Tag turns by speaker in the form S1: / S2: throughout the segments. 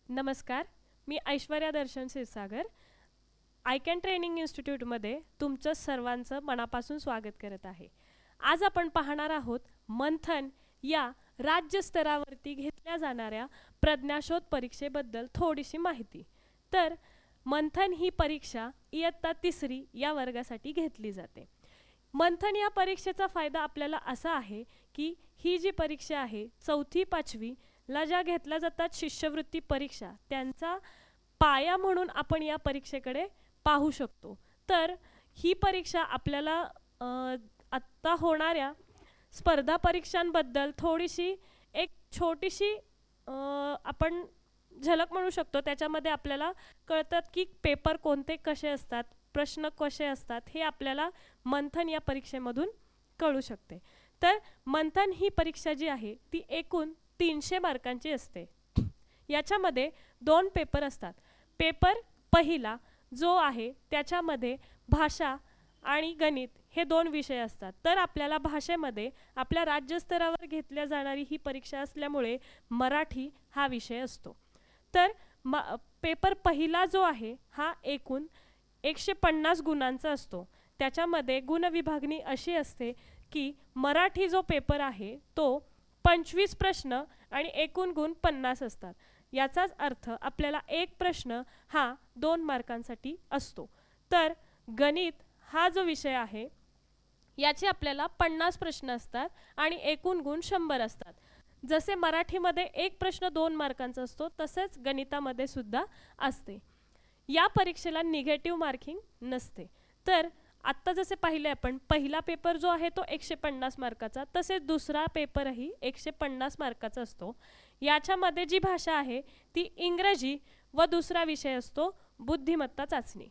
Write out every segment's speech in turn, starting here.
S1: नमस्कार. मी ऐश्वर्या दर्शन Kshirsagar. I can training इन्स्टिट्यूटमध्ये तुमचं सर्वांचं मनापासून स्वागत करत आहे. आज आपण पाहणार आहोत मंथन या राज्यस्तरावरती घेतल्या जाणाऱ्या प्रज्ञाशोध परीक्षेबद्दल थोडीशी माहिती. तर मंथन ही परीक्षा इयत्ता 3री या वर्गासाठी घेतली जाते. मंथन या परीक्षेचा फायदा आपल्याला असा आहे की ही जी परीक्षा आहे 4थी 5वी ला ज्या घेतल्या जातात शिष्यवृत्ती परीक्षा त्यांचा पाया म्हणून आपण या परीक्षेकडे पाहू शकतो. तर ही परीक्षा आपल्याला आत्ता होणाऱ्या स्पर्धा परीक्षांबद्दल थोडीशी एक छोटीशी आपण झलक म्हणू शकतो. त्याच्यामध्ये आपल्याला कळतात की पेपर कोणते कसे असतात, प्रश्न कसे असतात, हे आपल्याला मंथन या परीक्षेमधून कळू शकते. तर मंथन ही परीक्षा जी आहे ती एकूण 300 मार्कांची असते. याच्यामध्ये 2 पेपर असतात. पेपर पहिला जो आहे त्याच्यामध्ये भाषा आणि गणित हे 2 विषय असतात. तर आपल्याला भाषेमध्ये आपल्या राज्यस्तरावर घेतल्या जाणारी ही परीक्षा असल्यामुळे मराठी हा विषय असतो. तर पेपर पहिला जो आहे हा एकूण 150 गुणांचा असतो. त्याच्यामध्ये गुणविभागणी अशी असते की मराठी जो पेपर आहे तो 25 प्रश्न आणि एकूण गुण 50 असतात. याचाच अर्थ आपल्याला एक प्रश्न हा 2 मार्कांसाठी असतो. तर गणित हा जो विषय आहे याचे आपल्याला 50 प्रश्न असतात आणि एकूण गुण 100 असतात. जसे मराठीमध्ये एक प्रश्न 2 मार्कांचा असतो तसेच गणितामध्ये सुद्धा असते. या परीक्षेला निगेटिव्ह मार्किंग नसते. तर आत्ता जसे पाहिले आपण पहिला पेपर जो आहे तो 150 मार्काचा तसेच दुसरा पेपरही 150 मार्काचा असतो. याच्यामध्ये जी भाषा आहे ती इंग्रजी व दुसरा विषय असतो बुद्धिमत्ता चाचणी.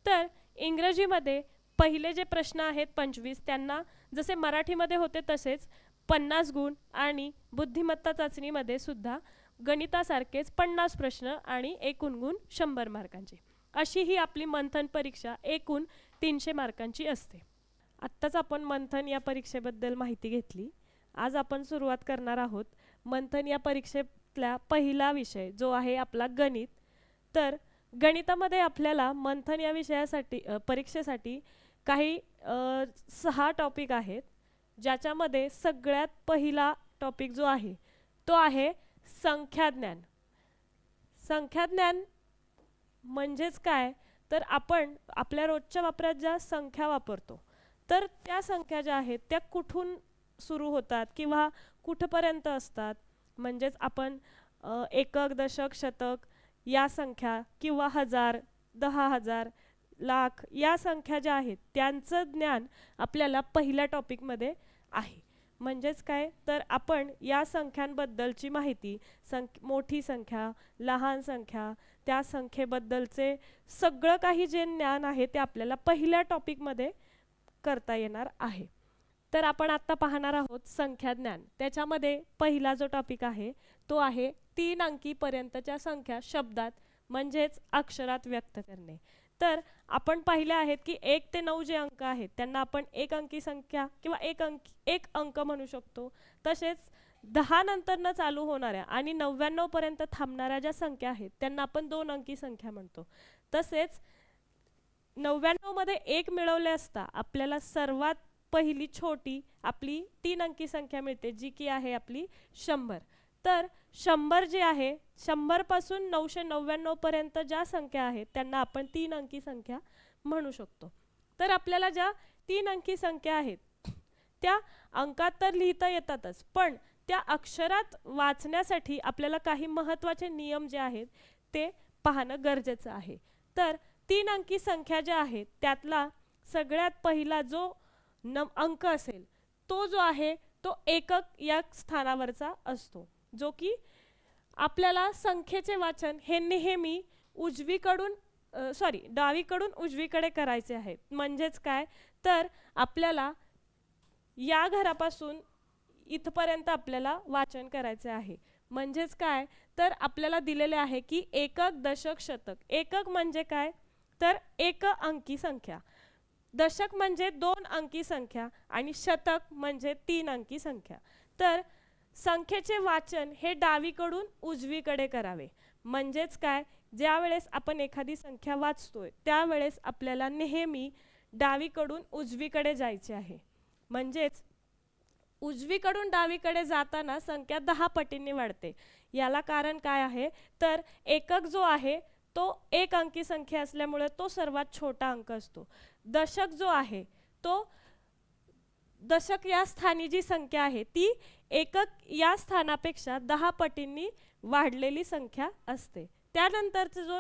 S1: तर इंग्रजीमध्ये पहिले जे प्रश्न आहेत 25 त्यांना जसे मराठीमध्ये होते तसेच 50 गुण आणि बुद्धिमत्ता चाचणीमध्ये सुद्धा गणितासारखेच 50 प्रश्न आणि एकूण गुण 100 मार्कांचे. अशी ही आपली मंथन परीक्षा एकूण 300 मार्कांची असते. आत्ताच आपण मंथन या परीक्षेबद्दल माहिती घेतली. आज आपण सुरुवात करणार आहोत मंथन या परीक्षेतला पहिला विषय जो आहे आपला गणित. तर गणितामध्ये आपल्याला मंथन या विषयासाठी परीक्षेसाठी काही 6 टॉपिक आहेत. ज्याच्यामध्ये सगळ्यात पहिला टॉपिक जो आहे तो आहे संख्याज्ञान. संख्याज्ञान म्हणजेच काय तर आपण आपल्या रोजच्या वापरात ज्या संख्या वापरतो तर त्या संख्या ज्या आहेत त्या कुठून सुरू होतात किंवा कुठपर्यंत असतात. म्हणजेच आपण एकक, दशक, शतक या संख्या किंवा हजार, 10,000, लाख या संख्या ज्या आहेत त्यांचं ज्ञान आपल्याला पहिल्या टॉपिकमध्ये आहे. म्हणजेच काय तर आपण या संख्यांबद्दलची माहिती मोठी संख्या, लहान संख्या, त्या संख्येबद्दलचे सगळं काही जे ज्ञान आहे ते आपल्याला पहिल्या टॉपिकमध्ये करता येणार आहे. तर आपण आता पाहणार आहोत संख्याज्ञान. त्याच्यामध्ये पहिला जो टॉपिक आहे तो आहे 3 अंकीपर्यंतच्या संख्या शब्दात म्हणजेच अक्षरात व्यक्त करणे. तर आपण पाहिले आहेत की 1 ते 9 जे अंक आहेत त्यांना आपण एक अंकी संख्या किंवा एक अंक म्हणू शकतो. तसेच 10 नंतरनं चालू होणाऱ्या आणि 99 पर्यंत थांबणाऱ्या ज्या संख्या आहेत त्यांना आपण 2 अंकी संख्या म्हणतो. तसेच 99 मध्ये 1 मिळवले असता आपल्याला सर्वात पहिली छोटी आपली 3 अंकी संख्या मिळते जी की आहे आपली 100. तर 100 जे आहे 100 पासून 999 पर्यंत ज्या संख्या आहेत त्यांना आपण 3 अंकी संख्या म्हणू शकतो. तर आपल्याला ज्या 3 अंकी संख्या आहेत त्या अंकात तर लिहिता येतातच पण त्या अक्षरात वाचण्यासाठी आपल्याला काही महत्त्वाचे नियम जे आहेत ते पाहणं गरजेचं आहे. तर 3 अंकी संख्या ज्या आहेत त्यातला सगळ्यात पहिला जो अंक असेल तो जो आहे तो एकक या स्थानावरचा असतो. जो की आपल्याला संख्येचे वाचन हे नेहमी डावीकडून उजवीकडे करायचे आहे. म्हणजेच काय तर आपल्याला या घरापासून इथपर्यंत आपल्याला वाचन करायचे आहे. म्हणजेच काय तर आपल्याला दिलेले आहे की एकक, दशक, शतक. एकक म्हणजे काय तर एक अंकी संख्या, दशक म्हणजे 2 अंकी संख्या आणि शतक म्हणजे 3 अंकी संख्या. तर संख्येचे वाचन हे डावीकडून उजवीकडे करावे. म्हणजेच काय, ज्या वेळेस आपण एखादी संख्या वाचतोय त्यावेळेस आपल्याला नेहमी डावीकडून उजवीकडे जायचे आहे. म्हणजेच उजवीकडून डावीकडे जाताना संख्या 10 पटींनी वाढते. याला कारण काय आहे, तर एकक जो आहे तो एक अंकी संख्या असल्यामुळे तो सर्वात छोटा अंक असतो. दशक जो आहे तो दशक या स्थानी जी संख्या आहे ती एकक या स्थानापेक्षा 10 पटींनी वाढलेली संख्या असते. त्यानंतरचं जो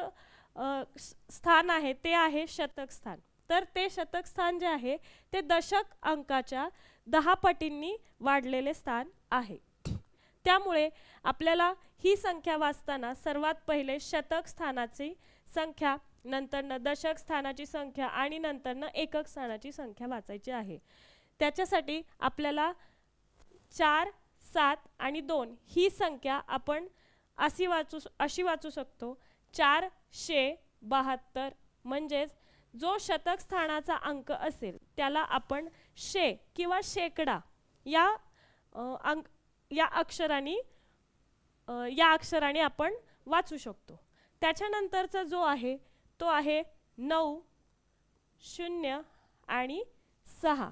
S1: स्थान आहे ते आहे शतक स्थान. तर ते शतक स्थान जे आहे ते दशक अंकाच्या 10 पटींनी वाढलेले स्थान आहे. त्यामुळे आपल्याला ही संख्या वाचताना सर्वात पहिले शतक स्थानाची संख्या, नंतरनं दशक स्थानाची संख्या आणि नंतरनं एकक स्थानाची संख्या वाचायची आहे. त्याच्यासाठी आपल्याला 4, 7 आणि 2 ही संख्या आपण अशी वाचू शकतो. 472. म्हणजेच जो शतक स्थानाचा अंक असेल त्याला आपण शे किंवा शेकडा या अक्षराने आपण वाचू शकतो. त्याच्यानंतरचा जो आहे तो आहे 9, 0 आणि 6.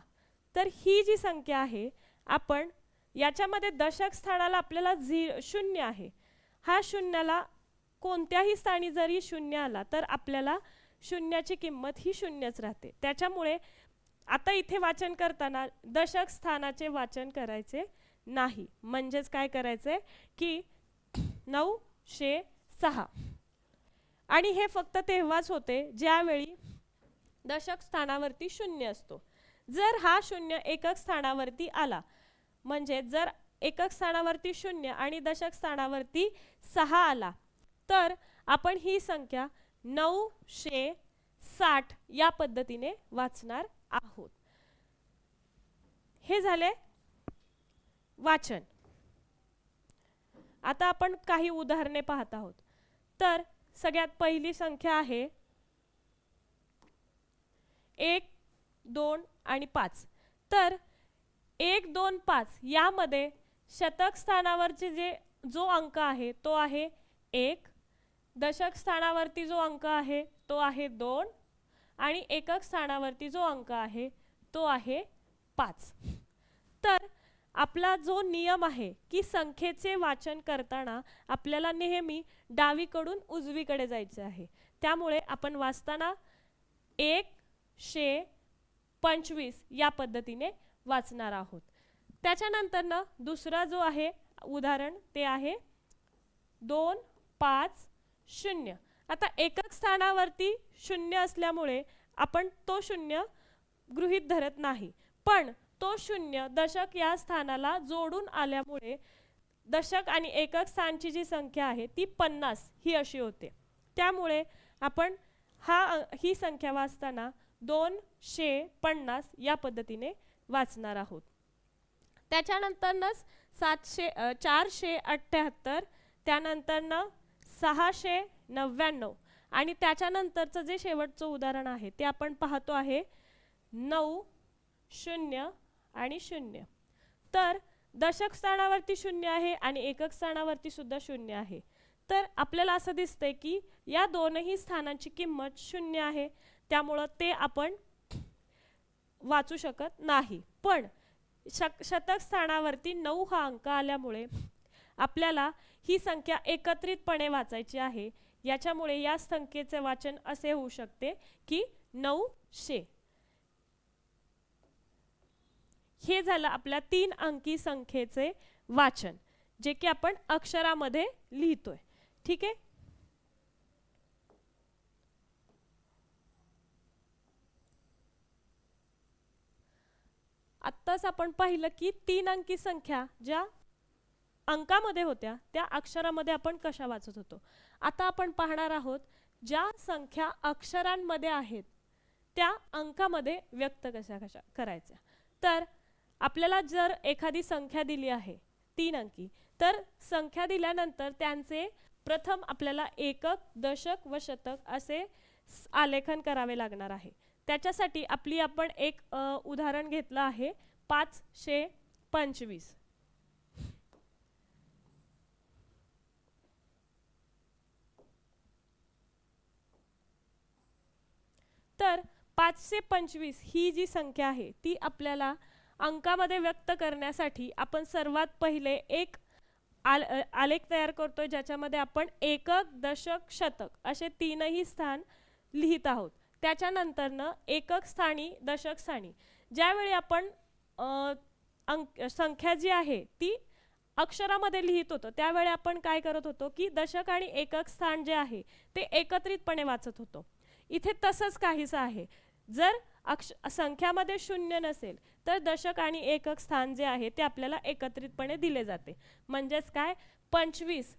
S1: तर ही जी संख्या आहे आपण याच्यामध्ये दशक स्थानाला आपल्याला 0 आहे. हा शून्याला कोणत्याही स्थानी जरी 0 आला तर आपल्याला शून्याची किंमत ही 0च राहते. त्याच्यामुळे आता इथे वाचन करताना दशक स्थानाचे वाचन करायचे नाही. म्हणजेच काय करायचे की 906. आणि हे फक्त तेव्हाच होते ज्यावेळी दशक स्थानावरती 0 असतो. जर हा 0 एकक स्थानावरती आला, म्हणजे जर एकक स्थानावरती 0 आणि दशक स्थानावरती 6 आला तर आपण ही संख्या 960 या पद्धतीने वाचणार आहोत. हे झाले वाचन. आता आपण काही उदाहरणे पाहत आहोत. तर सगळ्यात पहिली संख्या आहे 1, 2 आणि 5. तर 1, 2, 5 यामध्ये शतक स्थानावरचे जो अंक आहे तो आहे 1, दशक स्थानावरती जो अंक आहे तो आहे 2 आणि एकक स्थानावरती जो अंक आहे तो आहे 5. तर आपला जो नियम आहे की संख्येचे वाचन करताना आपल्याला नेहमी डावीकडून उजवीकडे जायचे आहे. त्यामुळे आपण वाचताना 125 या पद्धतीने वाचणार आहोत. त्याच्यानंतरनं दुसरा जो आहे उदाहरण ते आहे 250. आता एकक स्थानावरती 0 असल्यामुळे आपण तो 0 गृहीत धरत नाही, पण तो 0 दशक या स्थानाला जोडून आल्यामुळे दशक आणि एकक स्थानची जी संख्या आहे ती 50 ही अशी होते. त्यामुळे आपण ही संख्या वाचताना 250 या पद्धतीने वाचणार आहोत. त्याच्यानंतरच 478, त्यानंतरनं 699 आणि त्याच्यानंतरचं जे शेवटचं उदाहरण आहे ते आपण पाहतो आहे 9, 0 आणि 0. तर दशक स्थानावरती 0 आहे आणि एकक स्थानावरती सुद्धा 0 आहे. तर आपल्याला असं दिसतंय की या दोनही स्थानांची किंमत 0 आहे. त्यामुळं ते आपण वाचू शकत नाही. पण शतक स्थानावरती 9 हा अंक आल्यामुळे आपल्याला ही संख्या एकत्रितपणे वाचायची आहे. याच्यामुळे या संख्येचे वाचन असे होऊ शकते की 900. हे झालं आपल्या 3 अंकी संख्येचे वाचन, जे की आपण अक्षरामध्ये लिहितोय. ठीक आहे. आत्ताच आपण पाहिलं की 3 अंकी संख्या ज्या अंकामध्ये होत्या त्या अक्षरामध्ये आपण कशा वाचत होतो. आता आपण पाहणार आहोत ज्या संख्या अक्षरांमध्ये आहेत त्या अंकामध्ये व्यक्त कशा करायच्या. तर आपल्याला जर एखादी संख्या दिली आहे 3 अंकी, तर संख्या दिल्यानंतर त्यांचे प्रथम आपल्याला एकक, दशक व शतक असे आलेखन करावे लागणार आहे. त्याच्यासाठी आपण एक उदाहरण घेतलं आहे 525. 525 ही जी संख्या आहे ती आपल्याला अंकामध्ये व्यक्त करण्यासाठी आपण सर्वात पहिले एक आलेख तयार करतोय, ज्याच्यामध्ये आपण एकक, दशक, शतक असे तीनही स्थान लिहित आहोत. त्याच्यानंतरनं एकक स्थानी, दशक स्थानी ज्यावेळी आपण संख्या जी आहे ती अक्षरामध्ये लिहित होतो त्यावेळी आपण काय करत होतो की दशक आणि एकक स्थान जे आहे ते एकत्रितपणे वाचत होतो. इथे तसंच काहीच आहे. जर संख्यामध्ये शून्य नसेल तर दशक आणि एकक स्थान जे आहे ते आपल्याला एकत्रितपणे दिले जाते. म्हणजेच काय, 25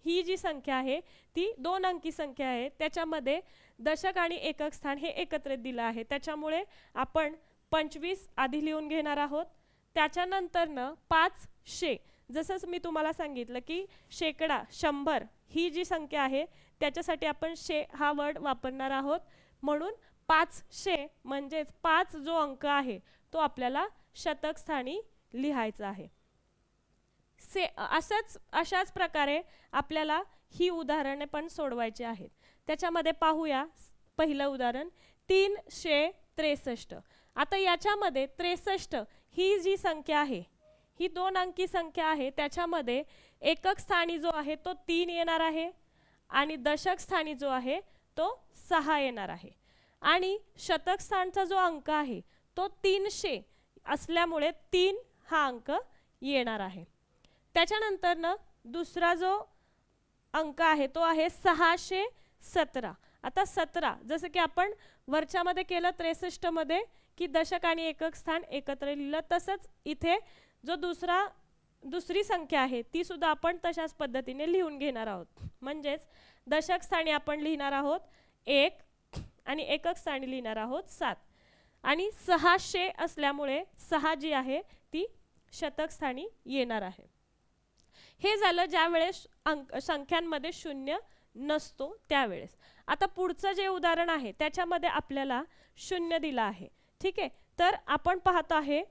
S1: ही जी संख्या आहे ती 2 अंकी संख्या आहे, त्याच्यामध्ये दशक आणि एकक स्थान हे एकत्रित दिलं आहे. त्याच्यामुळे आपण 25 आधी लिहून घेणार आहोत. त्याच्यानंतरनं 500, जसंच मी तुम्हाला सांगितलं की शेकडा, 100 ही जी संख्या आहे त्याच्यासाठी आपण शे हा वर्ड वापरणार आहोत. म्हणून 500 म्हणजेच 5 जो अंक आहे तो आपल्याला शतक स्थानी लिहायचा आहे. अशाच प्रकारे आपल्याला ही उदाहरणे पण सोडवायची आहेत. त्याच्यामध्ये पाहूया पहिलं उदाहरण 363. आता याच्यामध्ये 63 ही जी संख्या आहे ही 2 अंकी संख्या आहे. त्याच्यामध्ये एकक स्थानी जो आहे तो 3 येणार आहे आणि दशक स्थानी जो आहे तो 6 येणार आहे आणि शतक स्थानचा जो अंक आहे तो 300 असल्यामुळे 3 हा अंक येणार आहे. त्याच्यानंतरनं दुसरा जो अंक आहे तो आहे 617. आता 17 जसं की आपण वरच्यामध्ये केलं 63 मध्ये की दशक आणि एकक स्थान एकत्र लिहिलं, तसंच इथे जो दुसरी संख्या आहे ती सुद्धा आपण तशाच पद्धतीने लिहून घेणार आहोत. म्हणजेच दशक स्थानी आपण लिहिणार आहोत 1 आणि एकक स्थानी लिहिणार आहोत 7 आणि 600 असल्यामुळे 6 जी आहे ती शतक स्थानी येणार आहे. हे झालं ज्या वेळेस संख्यांमध्ये शून्य नसतो त्यावेळेस. आता पुढचं जे उदाहरण आहे त्याच्यामध्ये आपल्याला शून्य दिला आहे. ठीक आहे, तर आपण पाहतो आहे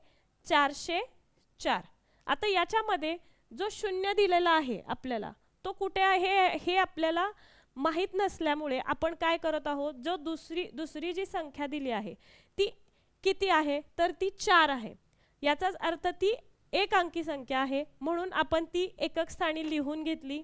S1: 404. आता याच्यामध्ये जो शून्य दिलेला आहे आपल्याला तो कुठे आहे हे आपल्याला माहीत नसल्यामुळे आपण काय करत आहोत, जो दुसरी जी संख्या दिली आहे ती किती आहे तर ती 4 आहे. याचाच अर्थ ती 1 अंकी संख्या आहे, म्हणून आपण ती एकक स्थानी लिहून घेतली.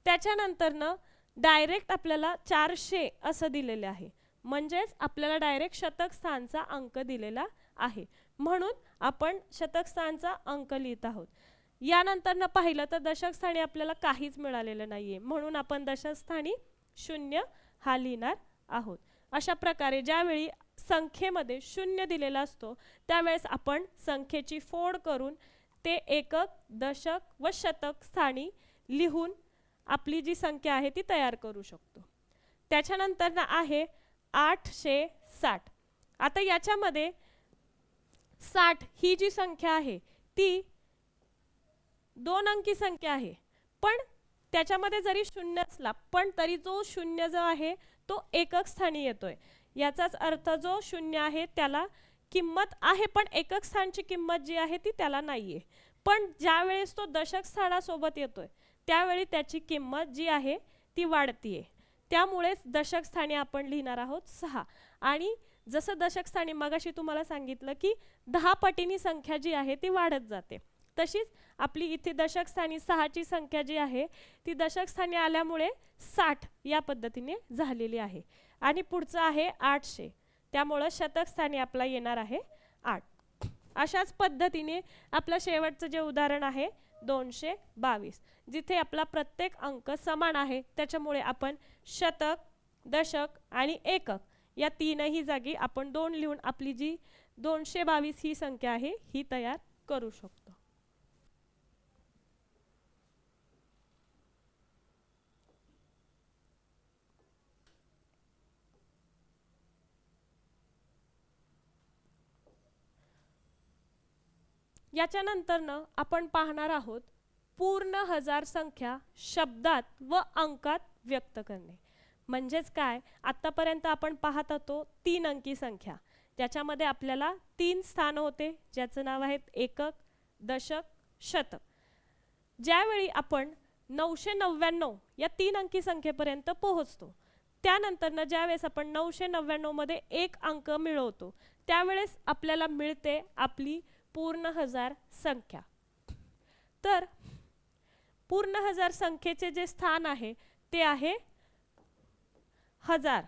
S1: त्याच्यानंतरनं डायरेक्ट आपल्याला 400 असं दिलेले आहे, म्हणजेच आपल्याला डायरेक्ट शतक स्थानचा अंक दिलेला आहे, म्हणून आपण शतक स्थानचा अंक लिहित आहोत. यानंतरनं पाहिलं तर दशक स्थानी आपल्याला काहीच मिळालेलं नाहीये, म्हणून आपण दशक स्थानी 0 हा लिहिणार आहोत. अशा प्रकारे ज्यावेळी संख्येमध्ये 0 दिलेला असतो त्यावेळेस आपण संख्येची फोड करून ते एकक, दशक व शतक स्थानी लिहून आपली जी संख्या आहे ती तयार करू शकतो. त्याच्यानंतर आहे 860. आता याच्यामध्ये 60 ही जी संख्या आहे ती 2 अंकी संख्या आहे, पण त्याच्यामध्ये जरी शून्य असला पण तरी जो शून्य जो आहे तो एकक स्थानी येतोय. याचाच अर्थ जो शून्य आहे त्याला किंमत आहे पण एकक स्थानची किंमत जी आहे ती त्याला नाहीये, पण ज्या वेळेस तो दशक स्थानासोबत येतोय त्यावेळी त्याची किंमत जी आहे ती वाढतीये. त्यामुळेच दशक स्थानी आपण लिहिणार आहोत 6. आणि जसं दशक स्थानी मगाशी तुम्हाला सांगितलं की 10 पटीनी संख्या जी आहे ती वाढत जाते, तशीच आपली इथे दशक स्थानी 6 ची संख्या जी आहे ती दशक स्थानी आल्यामुळे 60 या पद्धतीने झालेली आहे. आणि पुढचं आहे 800, त्यामुळे शतक स्थानी आपला येणार आहे 8. अशाच पद्धतीने आपलं शेवटचं जे उदाहरण आहे 222, जिथे आपला प्रत्येक अंक समान आहे त्याच्यामुळे आपण शतक, दशक आणि एकक या तीनही जागी आपण 2 लिहून आपली जी 222 ही संख्या आहे ही तयार करू शकतो. याच्यानंतरनं आपण पाहणार आहोत पूर्ण हजार संख्या शब्दात व अंकात व्यक्त करणे. म्हणजेच काय, आतापर्यंत आपण पाहत होतो 3 अंकी संख्या, ज्याच्यामध्ये आपल्याला 3 स्थान होते ज्याचं नाव आहे एकक, दशक, शतक. ज्यावेळी आपण 999 या 3 अंकी संख्येपर्यंत पोहोचतो त्यानंतरनं ज्यावेळेस आपण 999 मध्ये एक अंक मिळवतो त्यावेळेस आपल्याला मिळते आपली पूर्ण हजार संख्या. तर पूर्ण हजार संख्येचे जे स्थान आहे ते आहे 1000,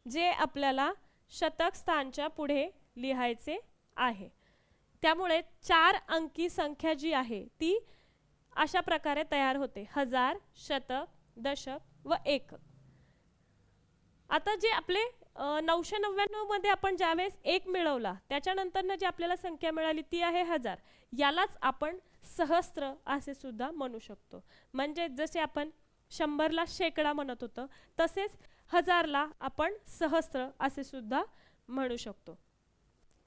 S1: जे आपल्याला शतक स्थानच्या पुढे लिहायचे आहे. त्यामुळे 4 अंकी संख्या जी आहे ती अशा प्रकारे तयार होते: 1000, शतक, दशक व एकक. आता जे आपले 999 मध्ये आपण ज्यावेळेस एक मिळवला त्याच्यानंतर जी आपल्याला संख्या मिळाली ती आहे 1000. यालाच आपण सहस्त्र असे सुद्धा म्हणू शकतो. म्हणजे जसे आपण 100ला शेकडा म्हणत होतो तसेच 1000ला आपण सहस्त्र असे सुद्धा म्हणू शकतो.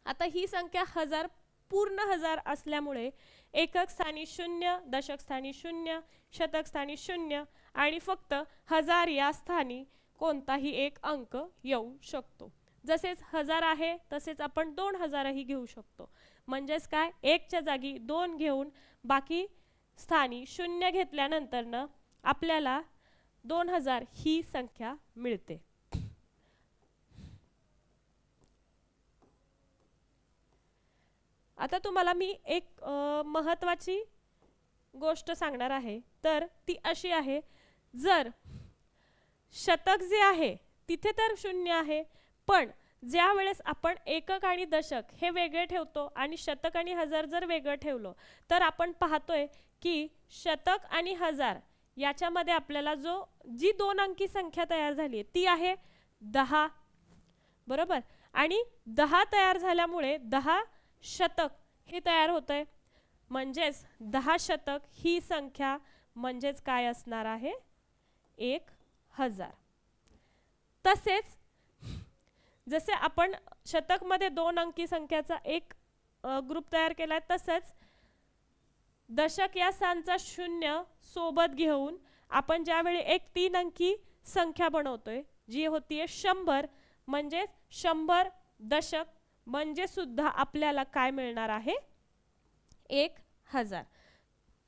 S1: आता ही संख्या 1000 पूर्ण 1000 असल्यामुळे एकक स्थानी 0, दशक स्थानी 0, शतक स्थानी 0 आणि फक्त 1000 या स्थानी कोणताही एक अंक येऊ शकतो. जसेच 1000 आहे तसेच आपण 2000ही घेऊ शकतो. म्हणजेच काय, 1च्या जागी 2 घेऊन बाकी स्थानी 0 घेतल्यानंतरनं आपल्याला 2000 ही संख्या मिळते. आता तुम्हाला मी एक महत्त्वाची गोष्ट सांगणार आहे. तर ती अशी आहे, जर शतक जे आहे तिथे तर 0 आहे, पण ज्या वेळेस आपण एकक आणि दशक हे वेगळे ठेवतो आणि शतक आणि 1000 जर वेगळं ठेवलं तर आपण पाहतोय की शतक आणि 1000 याच्यामध्ये आपल्याला जी 2 अंकी संख्या तयार झाली ती आहे 10, बरोबर. आणि 10 तयार झाल्यामुळे 10 शतक हे तयार होतंय. म्हणजेच 10 शतक ही संख्या म्हणजेच काय असणार आहे, 1000. तसेच जसे आपण शतक मध्ये 2 अंकी संख्याचा एक ग्रुप तयार केलाय, तसंच दशक या स्थानचा 0 सोबत घेऊन आपण ज्यावेळी एक 3 अंकी संख्या बनवतोय जी होतीये 100, म्हणजे 100 दशक म्हणजे सुद्धा आपल्याला काय मिळणार आहे, 1000.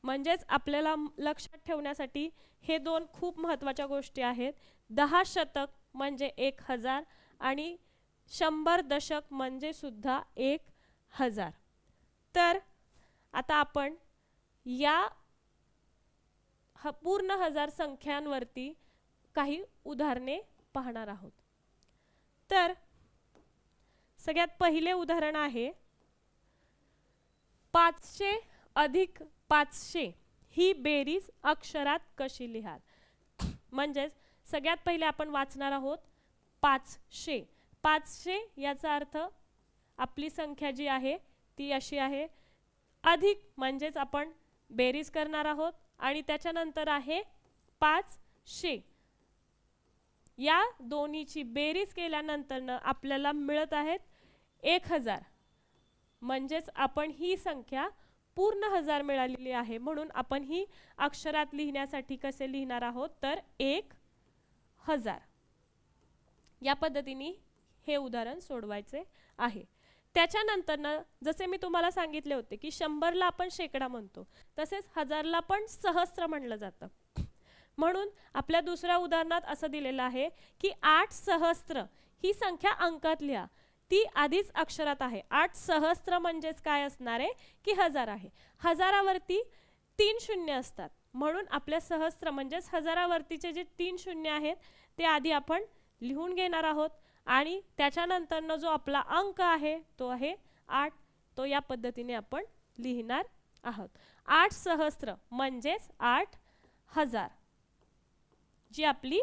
S1: म्हणजेच आपल्याला लक्षात ठेवण्यासाठी हे 2 खूप महत्त्वाच्या गोष्टी आहेत. 10 शतक म्हणजे 1000 आणि 100 दशक म्हणजे सुद्धा 1000. तर आता आपण या पूर्ण 1000 संख्यांवरती काही उदाहरणे पाहणार आहोत. तर सगळ्यात पहिले उदाहरण आहे 500 अधिक 500 ही बेरीज अक्षरात कशी लिहाल. म्हणजेच सगळ्यात पहिले आपण वाचणार आहोत 500. 500 याचा अर्थ आपली संख्या जी आहे ती अशी आहे. अधिक म्हणजेच आपण बेरीज करणार आहोत आणि त्याच्यानंतर आहे 500. या दोन्हीची बेरीज केल्यानंतर आपल्याला मिळत आहेत 1000. म्हणजेच आपण ही संख्या पूर्ण 1000 मिळालेली आहे, म्हणून आपण ही अक्षरात लिहिण्यासाठी कसे लिहिणार आहोत तर 1000. या पद्धतीने हे उदाहरण सोडवायचे आहे. त्याच्यानंतर जसे मी तुम्हाला सांगितले होते की 100ला आपण शेकडा म्हणतो, तसेच 1000ला पण सहस्त्र म्हणलं जातं. म्हणून आपल्या दुसऱ्या उदाहरणात असं दिलेलं आहे की 8 सहस्त्र ही संख्या अंकात लिहा. ती आधीच अक्षरात आहे. 8 सहस्त्र म्हणजेच काय असणार आहे की 1000 आहे. 1000वरती 3 शून्य असतात, म्हणून आपल्या सहस्त्र म्हणजेच 1000वरतीचे जे 3 शून्य आहेत ते आधी आपण लिहून घेणार आहोत आणि त्याच्यानंतर जो आपला अंक आहे तो आहे 8. तो या पद्धतीने आपण लिहिणार आहोत. 8 सहस्त्र म्हणजेच 8000 जी आपली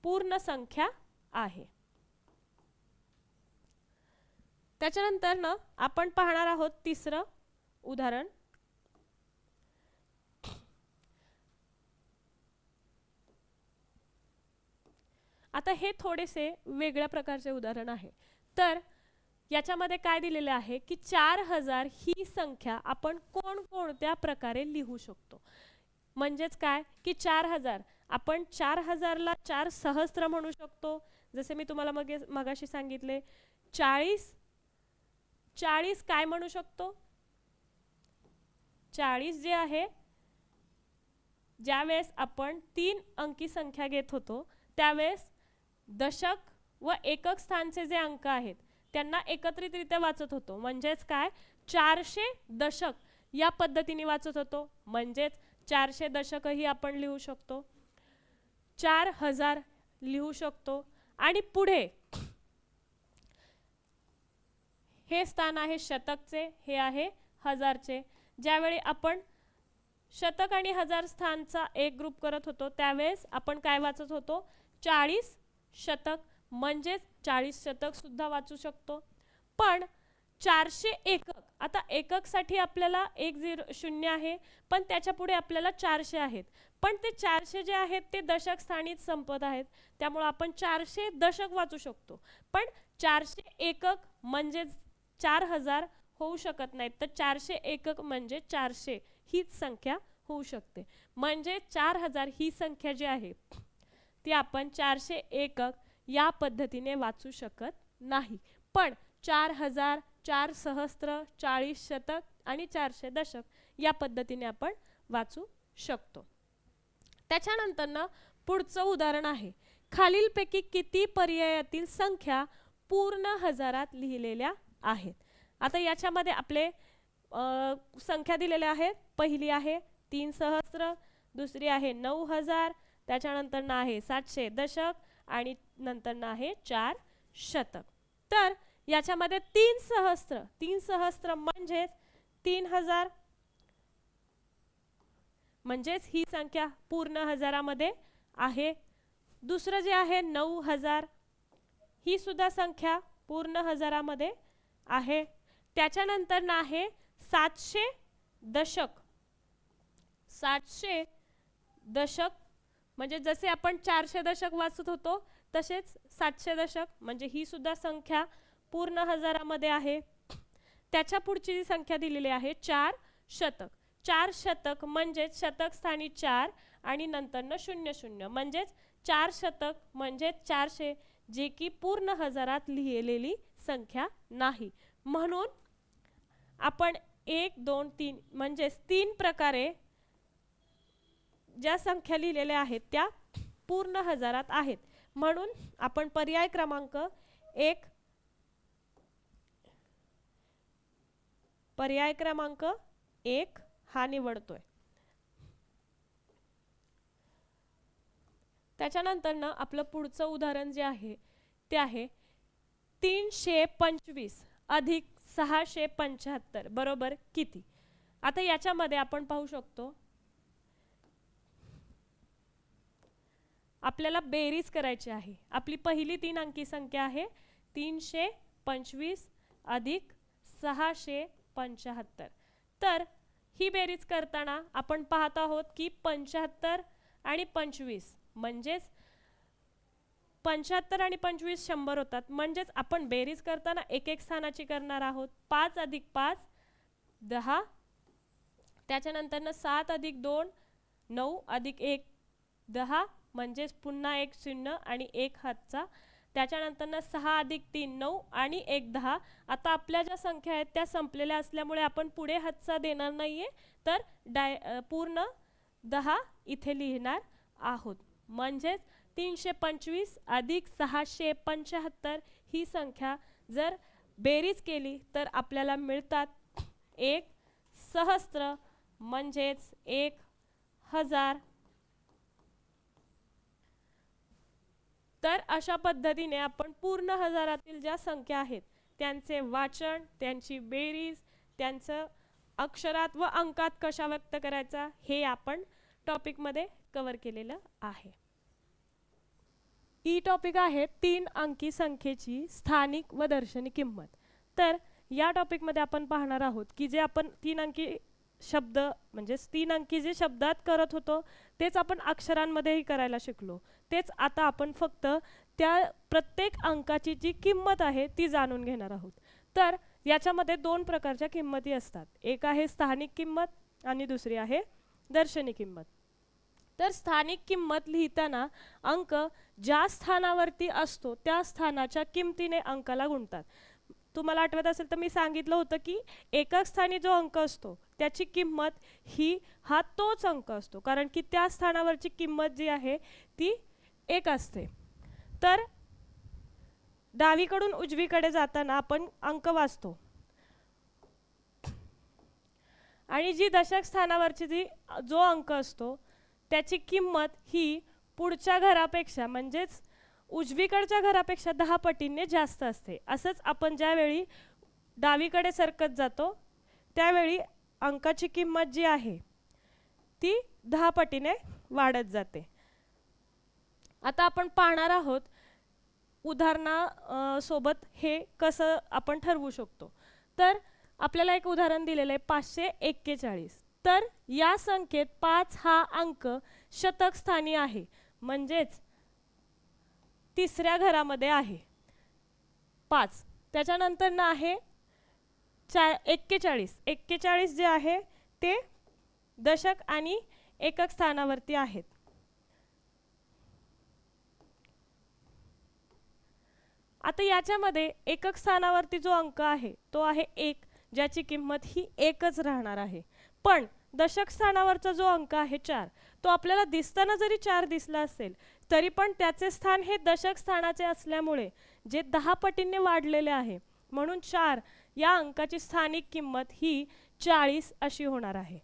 S1: पूर्ण संख्या आहे. त्याच्यानंतर आपण पाहणार आहोत तिसरं उदाहरण. आता हे थोडेसे वेगळ्या प्रकारचे उदाहरण आहे. तर याच्यामध्ये काय दिलेले आहे की 4000 ही संख्या आपण कोणकोणत्या प्रकारे लिहू शकतो. म्हणजेच काय की 4000 आपण 4000ला 4 सहस्त्र म्हणू शकतो. जसे मी तुम्हाला मगाशी सांगितले 40 काय म्हणू शकतो, 40 जे आहे ज्यावेळेस आपण 3 अंकी संख्या घेत होतो त्यावेळेस दशक व एकक स्थानचे जे अंक आहेत त्यांना एकत्रितरित्या वाचत होतो. म्हणजेच काय, 400 दशक या पद्धतीने वाचत होतो. म्हणजेच 400 दशकही आपण लिहू शकतो, 4000 लिहू शकतो. आणि पुढे हे स्थान आहे शतकचे, हे आहे हजारचे. ज्यावेळी आपण शतक आणि हजार स्थानचा एक ग्रुप करत होतो त्यावेळेस आपण काय वाचत होतो, 40 शतक, म्हणजेच 40 शतक सुद्धा वाचू शकतो. पण 400 एकक, आता एककसाठी आपल्याला 10 आहे, पण त्याच्या पुढे आपल्याला 400 आहेत. पण ते 400 जे आहेत ते दशक स्थानीच संपत आहेत, त्यामुळे आपण 400 दशक वाचू शकतो. पण 400 एकक म्हणजे 4000 होऊ शकत नाहीत, तर 400 एकक म्हणजे 400 हीच संख्या होऊ शकते. म्हणजे 4000 ही संख्या जी आहे ती आपण 400 एकक या पद्धतीने वाचू शकत नाही. पण 4000, 4 सहस्त्र, 40 शतक आणि 400 दशक या पद्धतीने आपण वाचू शकतो. त्याच्यानंतर ना पुढचं उदाहरण आहे, खालीलपैकी किती पर्यायातील संख्या पूर्ण हजारात लिहिलेल्या आहेत. आता याच्यामध्ये आपले संख्या दिलेल्या आहेत. पहिली आहे 3 सहस्त्र, दुसरी आहे 9000, त्याच्यानंतर ना आहे 700 दशक आणि नंतर ना आहे 4 शतक. तर याच्यामध्ये 3 सहस्त्र म्हणजेच 3000, म्हणजेच ही संख्या पूर्ण हजारामध्ये आहे. दुसरं जे आहे 9000, ही सुद्धा संख्या पूर्ण हजारामध्ये आहे. त्याच्यानंतर ना आहे 700 दशक, 700 दशक म्हणजे जसे आपण 400 दशक वाचत होतो तसेच 700 दशक, म्हणजे ही सुद्धा संख्या पूर्ण हजारामध्ये आहे. त्याच्या पुढची जी संख्या दिलेली आहे 4 शतक, 4 शतक म्हणजे शतक स्थानी 4 आणि नंतर न 00, म्हणजेच 4 शतक म्हणजे 400, जे की पूर्ण हजारात लिहिलेली संख्या नाही. म्हणून आपण 1, 2, 3 म्हणजेच 3 प्रकारे ज्या संख्या लिहिलेल्या आहेत त्या पूर्ण हजारात आहेत. म्हणून आपण पर्याय क्रमांक 1, पर्याय क्रमांक 1 हा निवडतोय. त्याच्यानंतर ना आपलं पुढचं उदाहरण जे आहे ते आहे 325 अधिक 675 बरोबर किती. आता याच्यामध्ये आपण पाहू शकतो आपल्याला बेरीज करायची आहे. आपली पहिली 3 अंकी संख्या आहे 325 अधिक 675. तर ही बेरीज करताना आपण पाहत आहोत की 75 आणि 25 म्हणजेच 75 आणि 25 100 होतात. म्हणजेच आपण बेरीज करताना एक एक स्थानाची करणार आहोत. 5 अधिक 5 10, त्याच्यानंतर 7 अधिक 2 9 अधिक 1 10, म्हणजेच पुन्हा एक 0 आणि 1 हातचा. त्याच्यानंतर 6 अधिक 3 9 आणि 1 10. आता आपल्या ज्या संख्या आहेत त्या संपलेल्या असल्यामुळे आपण पुढे हातचा देणार नाहीये, तर पूर्ण 10 इथे लिहिणार आहोत. म्हणजेच 325 अधिक 675 ही संख्या जर बेरीज केली तर आपल्याला मिळतात 1 सहस्त्र, म्हणजेच 1000. तर अशा पद्धतीने आपण पूर्ण हजारातील ज्या संख्या आहेत त्यांचे वाचन, त्यांची बेरीज, त्यांचं अक्षरात व अंकात कशा व्यक्त करायचा हे आपण टॉपिकमध्ये कव्हर केलेलं आहे. ई टॉपिक आहे 3 अंकी संख्येची स्थानिक व दर्शनी किंमत. तर या टॉपिकमध्ये आपण पाहणार आहोत की जे आपण 3 अंकी शब्द म्हणजे 3 अंकी जे शब्दात करत होतो तेच आपण अक्षरांमध्येही करायला शिकलो. तेच आता आपण फक्त त्या प्रत्येक अंकाची जी किंमत आहे ती जाणून घेणार आहोत. तर याच्यामध्ये 2 प्रकारच्या किंमती असतात. एक आहे स्थानिक किंमत आणि दुसरी आहे दर्शनी किंमत. तर स्थानिक किंमत लिहिताना अंक ज्या स्थानावरती असतो त्या स्थानाच्या किमतीने अंकाला गुणतात. तुम्हाला आठवत असेल तर मी सांगितलं होतं की एकक स्थानी जो अंक असतो त्याची किंमत ही हा तोच अंक असतो, कारण की त्या स्थानावरची किंमत जी आहे ती 1 असते. तर डावीकडून उजवीकडे जाताना आपण अंक वाचतो आणि जी दशक स्थानावरची जो अंक असतो त्याची किंमत ही पुढच्या घरापेक्षा म्हणजेच उजवीकडच्या घरापेक्षा 10 पटींनी जास्त असते. असंच आपण ज्यावेळी डावीकडे सरकत जातो त्यावेळी अंकाची किंमत जी आहे ती 10 पटीने वाढत जाते. आता आपण पाहणार आहोत उदाहरणासोबत हे कसं आपण ठरवू शकतो. तर आपल्याला एक उदाहरण दिलेलं आहे 541. तर या संख्येत 5 हा अंक शतक स्थानी आहे, म्हणजेच तिसऱ्या घरामध्ये आहे 5. त्याच्यानंतर ना आहे 41. 41 जे आहे ते दशक आणि एकक स्थानावरती आहेत. आता याच्यामध्ये एकक स्थानावरती जो अंक आहे तो आहे 1, ज्याची किंमत ही 1च राहणार आहे. पण दशक स्थानावरचा जो अंक आहे 4, तो आपल्याला दिसताना जरी 4 दिसला असेल तरी पण त्याचे स्थान हे दशक स्थानाचे असल्यामुळे जे 10 पटींनी वाढलेले आहे, म्हणून 4 या अंकाची स्थानिक किंमत ही 40 अशी होणार आहे.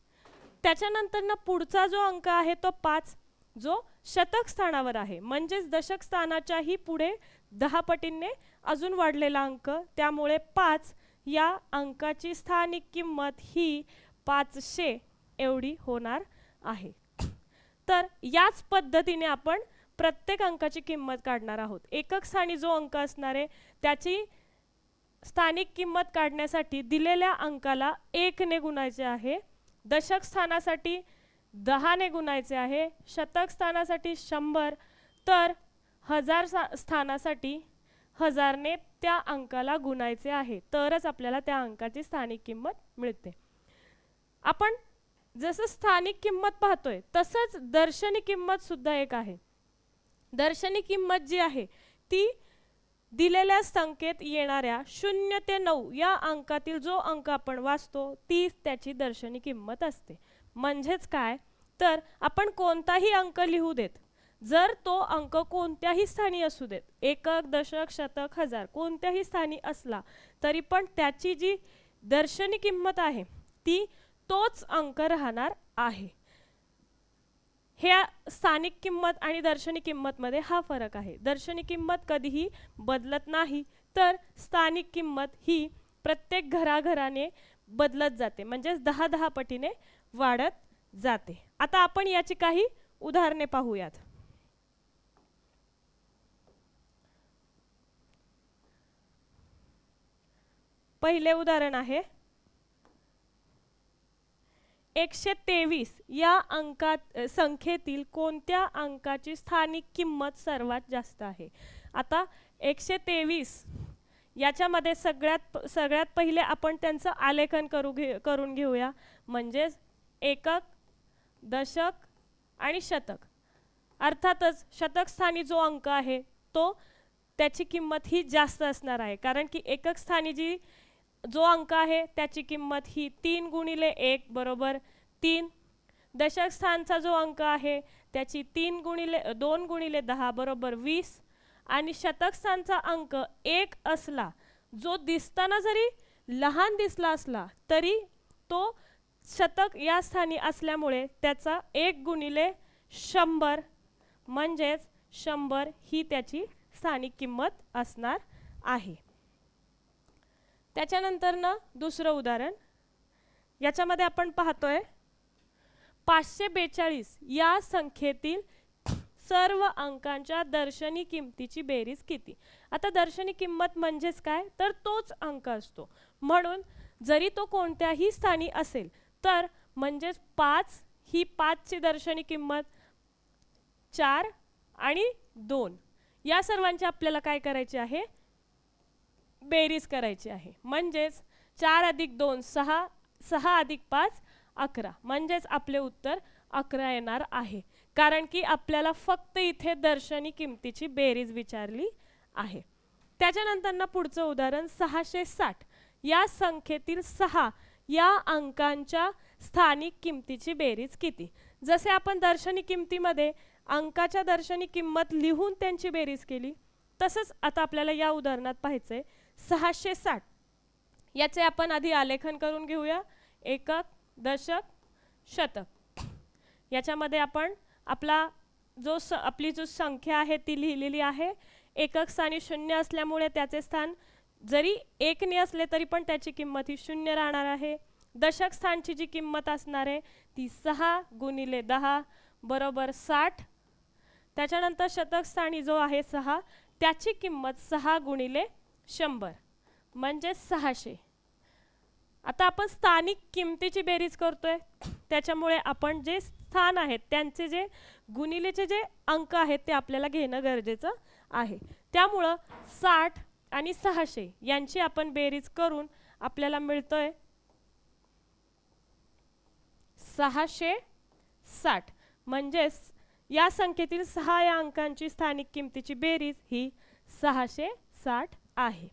S1: त्याच्यानंतर ना पुढचा जो अंक आहे तो 5, जो शतक स्थानावर आहे, म्हणजेच दशक स्थानाच्याही पुढे 10 पटींनी अजून वाढलेला अंक, त्यामुळे 5 या अंकाची स्थानिक किंमत ही 500 एवढी होणार आहे. तर याच पद्धतीने आपण प्रत्येक अंकाची किंमत काढणार आहोत. एकक स्थानी जो अंक असणार आहे त्याची स्थानिक किंमत काढण्यासाठी दिलेल्या अंकाला 1 ने गुणायचे आहे, दशक स्थानासाठी 10 ने गुणायचे आहे, शतक स्थानासाठी 100, तर 1000 स्थानासाठी 1000 ने त्या अंकाला गुणायचे आहे, तरच आपल्याला त्या अंकाची स्थानिक किंमत मिळते. आपण जसं स्थानिक किंमत पाहतोय तसंच दर्शनी किंमत सुद्धा एक आहे. दर्शनी किंमत जी आहे ती दिलेल्या संख्येत येणाऱ्या 0 ते 9 या अंकातील जो अंक आपण वाचतो ती त्याची दर्शनी किंमत असते. म्हणजेच काय, तर आपण कोणताही अंक लिहू देत, जर तो अंक कोणत्याही स्थानी असू देत, एकक, दशक, शतक, हजार कोणत्याही स्थानी असला तरी पण त्याची जी दर्शनी किंमत आहे ती तोच अंक राहणार आहे. ह्या स्थानिक किंमत आणि दर्शनी किंमत मध्ये हा फरक आहे. दर्शनी किंमत कधीही बदलत नाही, तर स्थानिक किंमत ही प्रत्येक घराघराने बदलत जाते, म्हणजेच 10-10 पटीने वाढत जाते. आता आपण याची काही उदाहरणे पाहूयात. पहिले उदाहरण आहे 123 या संख्येतील कोणत्या अंकाची स्थानिक किंमत सर्वात जास्त आहे. आता 123 याच्यामध्ये सगळ्यात पहिले आपण त्यांचं आलेखन करून घेऊया, म्हणजेच एकक, दशक आणि शतक. अर्थातच शतक स्थानी जो अंक आहे तो त्याची किंमत ही जास्त असणार आहे, कारण की एकक स्थानी जो अंक आहे त्याची किंमत ही 3 गुणिले 1 बरोबर 3. दशक स्थानचा जो अंक आहे त्याची 2 गुणिले 10 बरोबर 20. आणि शतक स्थानचा अंक 1 असला, जो दिसताना जरी लहान दिसला असला तरी तो शतक या स्थानी असल्यामुळे त्याचा 1 गुणिले 100 म्हणजेच 100 ही त्याची स्थानिक किंमत असणार आहे. त्याच्यानंतर ना दुसरं उदाहरण, याच्यामध्ये आपण पाहतोय 542 या संख्येतील सर्व अंकांच्या दर्शनी किमतीची बेरीज किती. आता दर्शनी किंमत म्हणजेच काय, तर तोच अंक असतो, म्हणून जरी तो कोणत्याही स्थानी असेल तर म्हणजेच 5 ही 5 ची दर्शनी किंमत, 4 आणि 2 या सर्वांची आपल्याला काय करायची आहे, बेरीज करायची आहे. म्हणजेच 4 अधिक 2 6, 6 अधिक 5 11, म्हणजेच आपले उत्तर 11 येणार आहे, कारण की आपल्याला फक्त इथे दर्शनी किमतीची बेरीज विचारली आहे. त्याच्यानंतर पुढचं उदाहरण 660. या संख्येतील 6 या अंकांच्या स्थानिक किमतीची बेरीज किती? जसे आपण दर्शनी किमतीमध्ये अंकाच्या दर्शनी किंमत लिहून त्यांची बेरीज केली, तसंच आता आपल्याला या उदाहरणात पाहायचंय 660. याचे आपण आधी आलेखन करून घेऊया. एकक, दशक, शतक. याच्यामध्ये आपण आपली जो संख्या आहे ती लिहिलेली आहे. एकक स्थानी 0 असल्यामुळे त्याचे स्थान जरी 1 ने असले तरी पण त्याची किंमत ही 0 राहणार आहे. दशक स्थानची जी किंमत असणार आहे ती 6 गुणिले 10 बरोबर 60. त्याच्यानंतर शतक स्थानी जो आहे 6, त्याची किंमत 6 गुणिले 100 म्हणजे 600. आता आपण स्थानिक किमतीची बेरीज करतोय, त्याच्यामुळे आपण जे स्थान आहेत त्यांचे जे गुणिलेचे जे अंक आहेत ते आपल्याला घेणं गरजेचं आहे. त्यामुळं 60 आणि 600 यांची आपण बेरीज करून आपल्याला मिळतोय 660. म्हणजेच या संख्येतील 6 या अंकांची स्थानिक किमतीची बेरीज ही 660 आहे.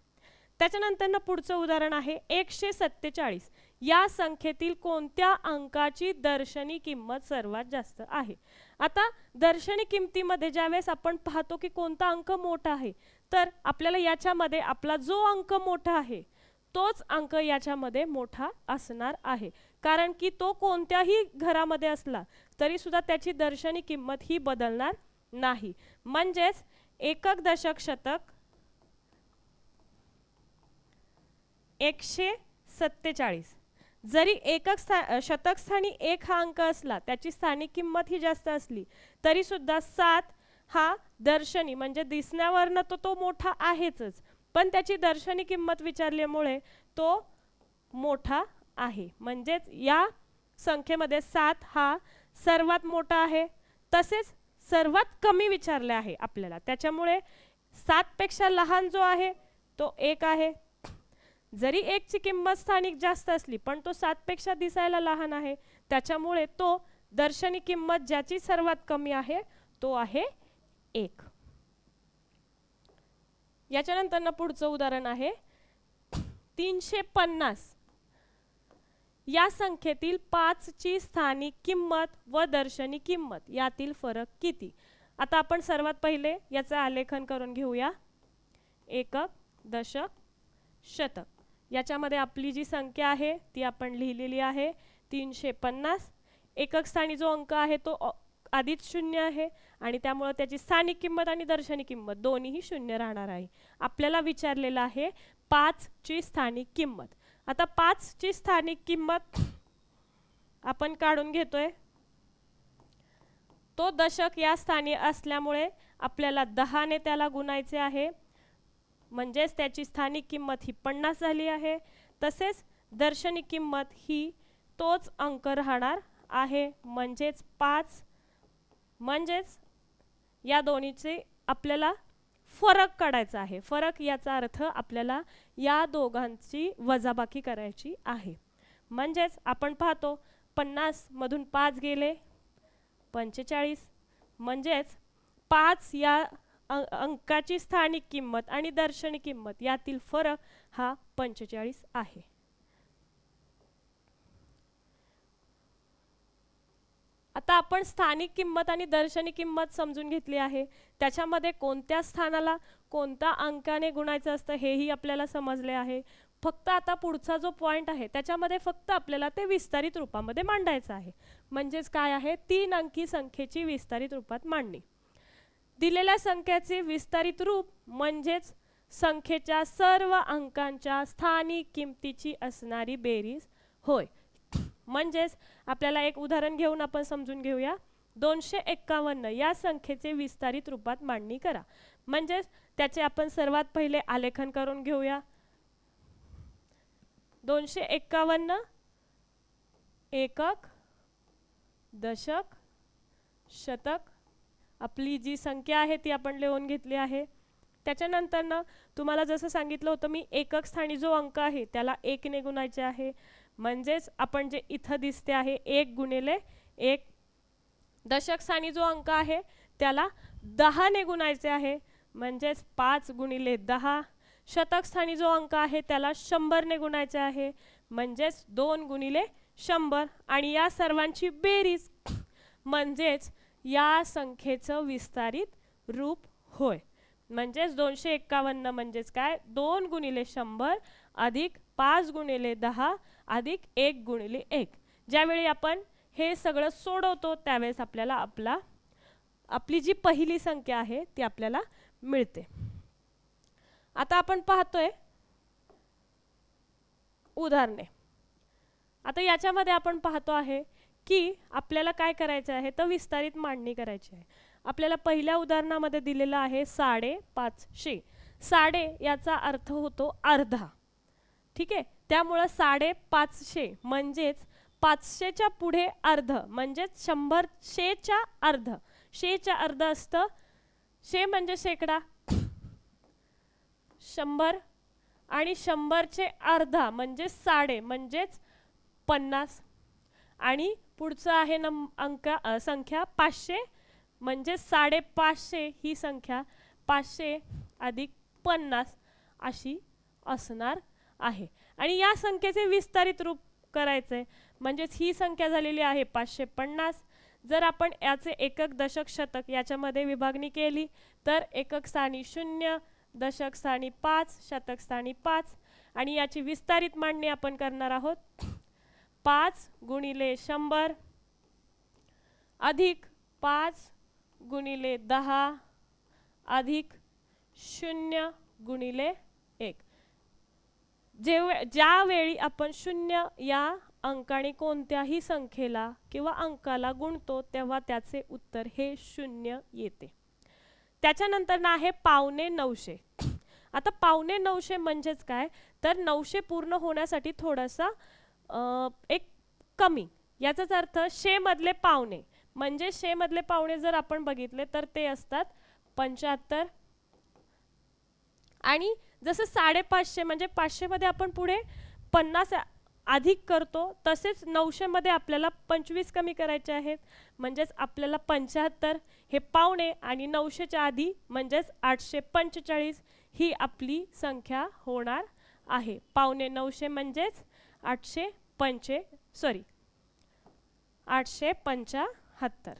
S1: त्याच्यानंतर पुढचं उदाहरण आहे 147. या संख्येतील कोणत्या अंकाची दर्शनी किंमत सर्वात जास्त आहे? आता दर्शनी किमतीमध्ये ज्यावेळेस आपण पाहतो की कोणता अंक मोठा आहे, तर आपल्याला याच्यामध्ये आपला जो अंक मोठा आहे तोच अंक याच्यामध्ये मोठा असणार आहे. कारण की तो कोणत्याही घरामध्ये असला तरी सुद्धा त्याची दर्शनी किंमत ही बदलणार नाही. म्हणजेच एकक, दशक, शतक 147. जरी शतक स्थानी 1 हा अंक असला, त्याची स्थानिक किंमत ही जास्त असली तरी सुद्धा 7 हा दर्शनी म्हणजे दिसण्यावरनं तो मोठा आहेच, पण त्याची दर्शनी किंमत विचारल्यामुळे तो मोठा आहे. म्हणजेच या संख्येमध्ये 7 हा सर्वात मोठा आहे. तसेच सर्वात कमी विचारले आहे आपल्याला, त्याच्यामुळे 7 पेक्षा लहान जो आहे तो 1 आहे. जरी 1 ची किंमत स्थानिक जास्त असली पण तो 7 पेक्षा दिसायला लहान आहे, त्याच्यामुळे तो दर्शनी किंमत ज्याची सर्वात कमी आहे तो आहे 1. याच्यानंतर पुढचं उदाहरण आहे 350. या संख्येतील 5 ची स्थानिक किंमत व दर्शनी किंमत यातील फरक किती? आता आपण सर्वात पहिले याचं आलेखन करून घेऊया. एकक, दशक, शतक. याच्यामध्ये आपली जी संख्या आहे ती आपण लिहिलेली आहे 350. एकक स्थानी जो अंक आहे तो आधीच 0 आहे आणि त्यामुळे त्याची स्थानिक किंमत आणि दर्शनी किंमत दोन्हीही 0 राहणार आहे. आपल्याला विचारलेलं आहे 5 ची स्थानिक किंमत. आता 5 ची स्थानिक किंमत आपण काढून घेतोय. तो दशक या स्थानी असल्यामुळे आपल्याला 10 ने त्याला गुणायचे आहे, म्हणजेच त्याची स्थानिक किंमत ही 50 झाली आहे. तसेच दर्शनी किंमत ही तोच अंक राहणार आहे, म्हणजेच 5. म्हणजेच या दोन्हीचे आपल्याला फरक काढायचा आहे. फरक याचा अर्थ आपल्याला या दोघांची वजाबाकी करायची आहे. म्हणजेच आपण पाहतो 50 मधून 5 गेले 45. म्हणजेच 5 या अंकाची स्थानिक किंमत आणि दर्शनी किंमत यातील फरक हा 45 आहे. आता आपण स्थानिक किंमत आणि दर्शनी किंमत समजून घेतली आहे. त्याच्यामध्ये कोणत्या स्थानाला कोणत्या अंकाने गुणायचं असतं हेही आपल्याला समजले आहे. फक्त आता पुढचा जो पॉइंट आहे त्याच्यामध्ये फक्त आपल्याला ते विस्तारित रूपामध्ये मांडायचं आहे. म्हणजेच काय आहे, 3 अंकी संख्येची विस्तारित रूपात मांडणी. दिलेल्या संख्येचे विस्तारित रूप म्हणजेच संख्येच्या सर्व अंकांच्या स्थानिक किमतीची असणारी बेरीज होय. म्हणजेच आपल्याला एक उदाहरण घेऊन आपण समजून घेऊया. 251 या संख्येचे विस्तारित रूपात मांडणी करा. म्हणजेच त्याचे आपण सर्वात पहिले आलेखन करून घेऊया. 251 एकक, दशक, शतक. आपली जी संख्या आहे ती आपण लिहून घेतली आहे. त्याच्यानंतर तुम्हाला जसं सांगितलं होतं मी, एकक स्थानी जो अंक आहे त्याला 1 ने गुणायचे आहे. म्हणजेच आपण जे इथं दिसते आहे 1 गुणिले 1. दशक स्थानी जो अंक आहे त्याला 10 ने गुणायचे आहे. म्हणजेच 5 गुणिले 10. शतक स्थानी जो अंक आहे त्याला 100 ने गुणायचे आहे, म्हणजेच 2 गुणिले 100 आणि या सर्वांची बेरीज म्हणजेच या संख्येचं विस्तारित रूप होय. म्हणजेच 251 म्हणजेच काय, 2 गुणिले 100 अधिक 5 गुणिले 10 अधिक 1 गुणिले 1. ज्यावेळी आपण हे सगळं सोडवतो त्यावेळेस आपल्याला आपली जी पहिली संख्या आहे ती आपल्याला मिळते. आता आपण पाहतोय उदाहरणे. आता याच्यामध्ये आपण पाहतो आहे की आपल्याला काय करायचं आहे तर विस्तारित मांडणी करायची आहे. आपल्याला पहिल्या उदाहरणामध्ये दिलेलं आहे 550. साडे याचा अर्थ होतो अर्धा. ठीक आहे, त्यामुळं 550 म्हणजेच 500च्या पुढे अर्ध म्हणजेच 100 शेच्या अर्ध. शेच्या अर्ध असतं, शे म्हणजे शेकडा, 100 आणि 100चे अर्धा म्हणजे साडे म्हणजेच 50 आणि पुढचं आहे संख्या 500 म्हणजे 550 ही संख्या 500 अधिक 50 अशी असणार आहे. आणि या संख्येचे विस्तारित रूप करायचे म्हणजेच ही संख्या झालेली आहे 550. जर आपण याचे एकक दशक शतक याच्यामध्ये विभागणी केली तर एकक स्थानी 0, दशक स्थानी 5, शतक स्थानी 5 आणि याची विस्तारित मांडणी आपण करणार आहोत. 5 गुणिले 100 अधिक 5 गुणिले 10 अधिक 0 गुणिले 1. ज्यावेळी आपण 0 या अंकाने कोणत्याही संख्येला किंवा अंकाला गुणतो तेव्हा त्याचे उत्तर हे 0 येते. त्याच्यानंतर ना आहे 950. आता 950 म्हणजेच काय तर 900 पूर्ण होण्यासाठी थोडासा एक कमी, याचाच अर्थ शे मधले पावणे म्हणजे शे मधले पावणे जर आपण बघितले तर ते असतात 75. आणि जसं 550 म्हणजे 500 मध्ये आपण पुढे 50 अधिक करतो तसेच 900 मध्ये आपल्याला 25 कमी करायचे आहेत म्हणजेच आपल्याला 75 हे पावणे आणि 900च्या आधी म्हणजेच 845 ही आपली संख्या होणार आहे. 950 म्हणजेच 875.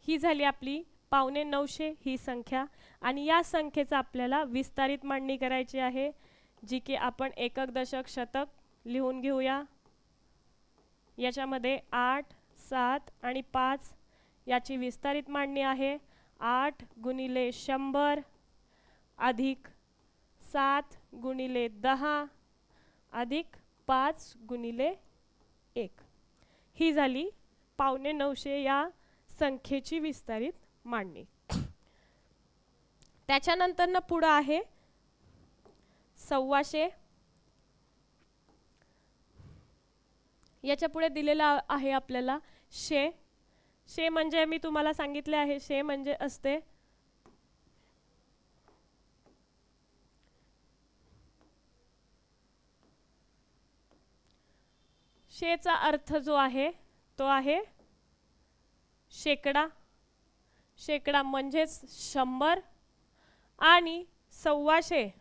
S1: ही झाली आपली 950 ही संख्या आणि या संख्येचा आपल्याला विस्तारित मांडणी करायची आहे जी की आपण एकक दशक शतक लिहून घेऊया. याच्यामध्ये 8, 7 आणि 5 याची विस्तारित मांडणी आहे. 8 गुणिले 100 अधिक 7 गुणिले 10 अधिक 5 गुणिले 1. ही झाली 950 या संख्येची विस्तारित मांडणी. त्याच्यानंतर ना पुढे आहे 125. याच्या पुढे दिलेला आहे आपल्याला शे. शे म्हणजे मी तुम्हाला सांगितले आहे शे म्हणजे असते शेचा अर्थ जो आहे तो आहे शेकडा. शेकडा म्हणजेच 100 आणि 125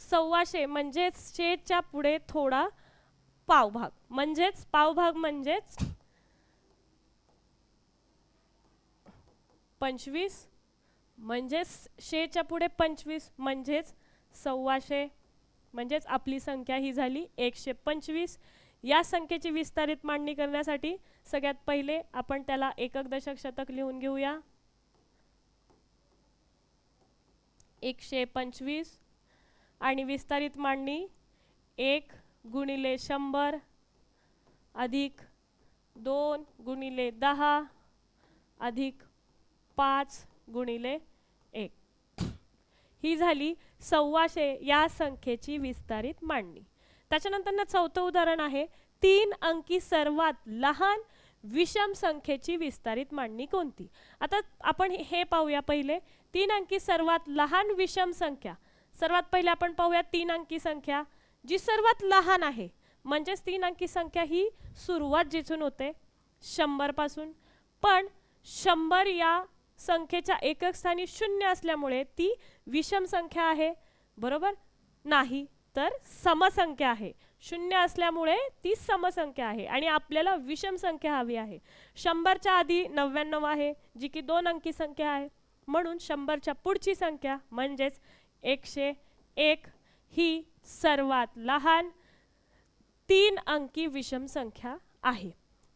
S1: 125 म्हणजेच शेच्या पुढे थोडा पावभाग म्हणजेच पावभाग म्हणजेच 25 म्हणजेच शेच्या पुढे 25 म्हणजेच 125 म्हणजेच आपली संख्या ही झाली 125. या संख्येची विस्तारित मांडणी करण्यासाठी सगळ्यात पहिले आपण त्याला एकक दशक शतक लिहून घेऊया. 125 आणि विस्तारित मांडणी 1 गुणिले 100 अधिक 2 गुणिले 10 अधिक 5 गुणिले 1. ही झाली 125 या संख्येची विस्तारित मांडणी. त्याच्यानंतर चौथं उदाहरण आहे 3 अंकी सर्वात लहान विषम संख्येची विस्तारित मांडणी कोणती. आता आपण हे पाहूया. पहिले 3 अंकी सर्वात लहान विषम संख्या. सर्वात पहिले आपण पाहूया 3 अंकी संख्या, जी सर्वात लहान आहे. म्हणजेच 3 अंकी संख्या ही सुरुवात जिथून होते 100 पासून. पण 100 या संख्येच्या एकक स्थानी 0 असल्यामुळे ती विषम संख्या आहे, बरोबर? नाही, तर समसंख्या आहे. 0 असल्यामुळे ती समसंख्या आहे आणि आपल्याला विषम संख्या हवी आहे. 100च्या आधी 99 आहे, जी की 2 अंकी संख्या आहे. म्हणून 100च्या पुढची संख्या म्हणजेच 101 ही सर्वात लहान 3 अंकी विषम संख्या आहे.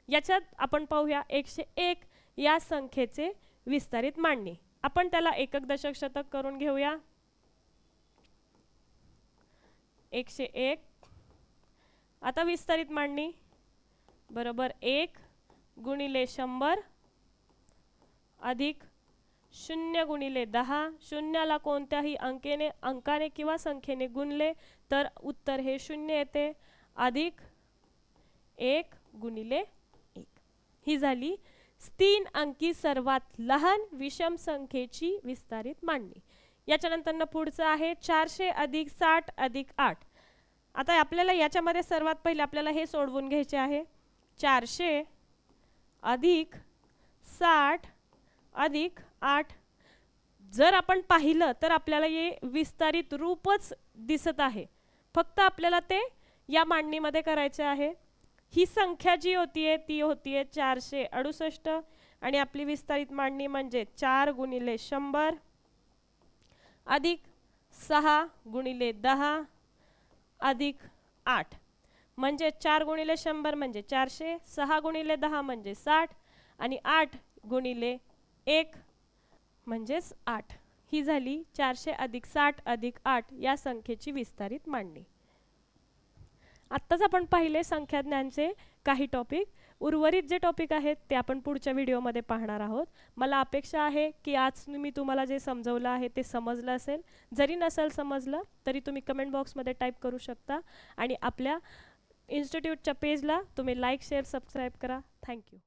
S1: याच्यात आपण पाहूया 101 या संख्येचे विस्तारित मांडणी. आपण त्याला एकक दशक शतक करून घेऊया. 101 आता विस्तारित मांडणी बरोबर 1 गुणिले 100 अधिक 0 गुणिले 10. शून्याला कोणत्याही अंकाने किंवा संख्येने गुणले तर उत्तर हे 0 येते, अधिक 1 गुणिले 1. ही झाली 3 अंकी सर्वात लहान विषम संख्येची विस्तारित मांडणी. याच्यानंतर पुढचं आहे 400 अधिक 60 अधिक 8. आता आपल्याला याच्यामध्ये सर्वात पहिले आपल्याला हे सोडवून घ्यायचे आहे. 400 अधिक 60 अधिक 8. जर आपण पाहिलं तर आपल्याला हे विस्तारित रूपच दिसत आहे, फक्त आपल्याला ते या मांडणीमध्ये करायचे आहे. ही संख्या जी होतीये ती होतीये 468 आणि आपली विस्तारित मांडणी म्हणजे 4 गुणिले 100 अधिक 6 गुणिले 10 अधिक 8. म्हणजे 4 गुणिले 100 म्हणजे 400, 6 गुणिले 10 म्हणजे 60 आणि 8 गुणिले 1 म्हणजेच 8. ही झाली 400 अधिक 60 अधिक 8 या संख्येची विस्तारित मांडणी. आत्ताच आपण पाहिले संख्याज्ञानचे काही टॉपिक. उर्वरित जे टॉपिक आहेत ते आपण पुढच्या व्हिडिओमध्ये पाहणार आहोत. मला अपेक्षा आहे की आज मी तुम्हाला जे समजवलं आहे ते समजलं असेल. जरी नसेल समजलं तरी तुम्ही कमेंट बॉक्समध्ये टाईप करू शकता आणि आपल्या इन्स्टिट्यूटच्या पेजला तुम्ही लाईक, शेअर, सबस्क्राईब करा. थँक्यू.